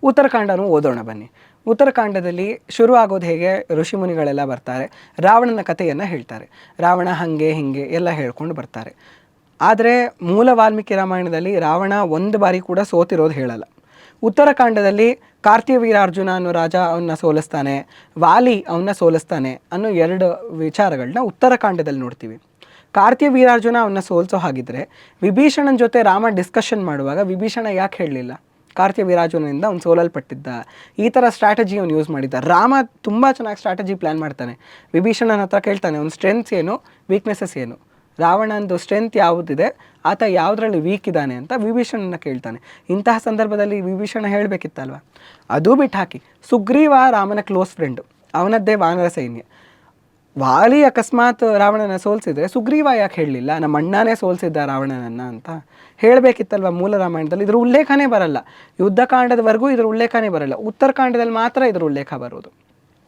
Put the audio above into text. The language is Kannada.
ಉತ್ತರಕಾಂಡನೂ ಓದೋಣ ಬನ್ನಿ. ಉತ್ತರಕಾಂಡದಲ್ಲಿ ಶುರು ಆಗೋದು ಹೇಗೆ, ಋಷಿಮುನಿಗಳೆಲ್ಲ ಬರ್ತಾರೆ, ರಾವಣನ ಕಥೆಯನ್ನು ಹೇಳ್ತಾರೆ. ರಾವಣ ಹಾಗೆ ಹೀಗೆ ಎಲ್ಲ ಹೇಳ್ಕೊಂಡು ಬರ್ತಾರೆ. ಆದರೆ ಮೂಲ ವಾಲ್ಮೀಕಿ ರಾಮಾಯಣದಲ್ಲಿ ರಾವಣ ಒಂದು ಬಾರಿ ಕೂಡ ಸೋತಿರೋದು ಹೇಳಲ್ಲ. ಉತ್ತರಕಾಂಡದಲ್ಲಿ ಕಾರ್ತಿವೀರಾರ್ಜುನ ಅನ್ನೋ ರಾಜ ಅವನ್ನ ಸೋಲಿಸ್ತಾನೆ, ವಾಲಿ ಅವನ್ನ ಸೋಲಿಸ್ತಾನೆ ಅನ್ನೋ 2 ವಿಚಾರಗಳನ್ನ ಉತ್ತರಕಾಂಡದಲ್ಲಿ ನೋಡ್ತೀವಿ. ಕಾರ್ತಿವೀರಾರ್ಜುನ ಅವನ್ನ ಸೋಲಿಸೋ ಹಾಗಿದ್ರೆ ವಿಭೀಷಣನ ಜೊತೆ ರಾಮ ಡಿಸ್ಕಷನ್ ಮಾಡುವಾಗ ವಿಭೀಷಣ ಯಾಕೆ ಹೇಳಲಿಲ್ಲ? ಕಾರ್ತಿವೀರಾರ್ಜುನನಿಂದ ಅವ್ನು ಸೋಲಲ್ಪಟ್ಟಿದ್ದ, ಈ ಥರ ಸ್ಟ್ರಾಟಜಿ ಅವ್ನು ಯೂಸ್ ಮಾಡಿದ್ದ. ರಾಮ ತುಂಬ ಚೆನ್ನಾಗಿ ಸ್ಟ್ರಾಟಜಿ ಪ್ಲ್ಯಾನ್ ಮಾಡ್ತಾನೆ. ವಿಭೀಷಣನ ಹತ್ರ ಕೇಳ್ತಾನೆ, ಅವ್ನ ಸ್ಟ್ರೆಂತ್ಸ್ ಏನು, ವೀಕ್ನೆಸಸ್ ಏನು, ರಾವಣಂದು ಸ್ಟ್ರೆಂತ್ ಯಾವುದಿದೆ, ಆತ ಯಾವುದ್ರಲ್ಲಿ ವೀಕ್ ಇದ್ದಾನೆ ಅಂತ ವಿಭೀಷಣನ ಕೇಳ್ತಾನೆ. ಇಂತಹ ಸಂದರ್ಭದಲ್ಲಿ ವಿಭೀಷಣ ಹೇಳಬೇಕಿತ್ತಲ್ವ? ಅದು ಬಿಟ್ಟು ಹಾಕಿ, ಸುಗ್ರೀವ ರಾಮನ ಕ್ಲೋಸ್ ಫ್ರೆಂಡು, ಅವನದ್ದೇ ವಾನರ ಸೈನ್ಯ. ವಾಲಿ ಅಕಸ್ಮಾತ್ ರಾವಣನ ಸೋಲಿಸಿದ್ರೆ ಸುಗ್ರೀವ ಯಾಕೆ ಹೇಳಲಿಲ್ಲ ನಮ್ಮ ಅಣ್ಣನೇ ಸೋಲಿಸಿದ್ದ ರಾವಣನನ್ನು ಅಂತ ಹೇಳಬೇಕಿತ್ತಲ್ವ? ಮೂಲ ರಾಮಾಯಣದಲ್ಲಿ ಇದ್ರ ಉಲ್ಲೇಖನೇ ಬರಲ್ಲ. ಯುದ್ಧಕಾಂಡದವರೆಗೂ ಇದ್ರ ಉಲ್ಲೇಖನೇ ಬರಲ್ಲ. ಉತ್ತರಕಾಂಡದಲ್ಲಿ ಮಾತ್ರ ಇದ್ರ ಉಲ್ಲೇಖ ಬರೋದು.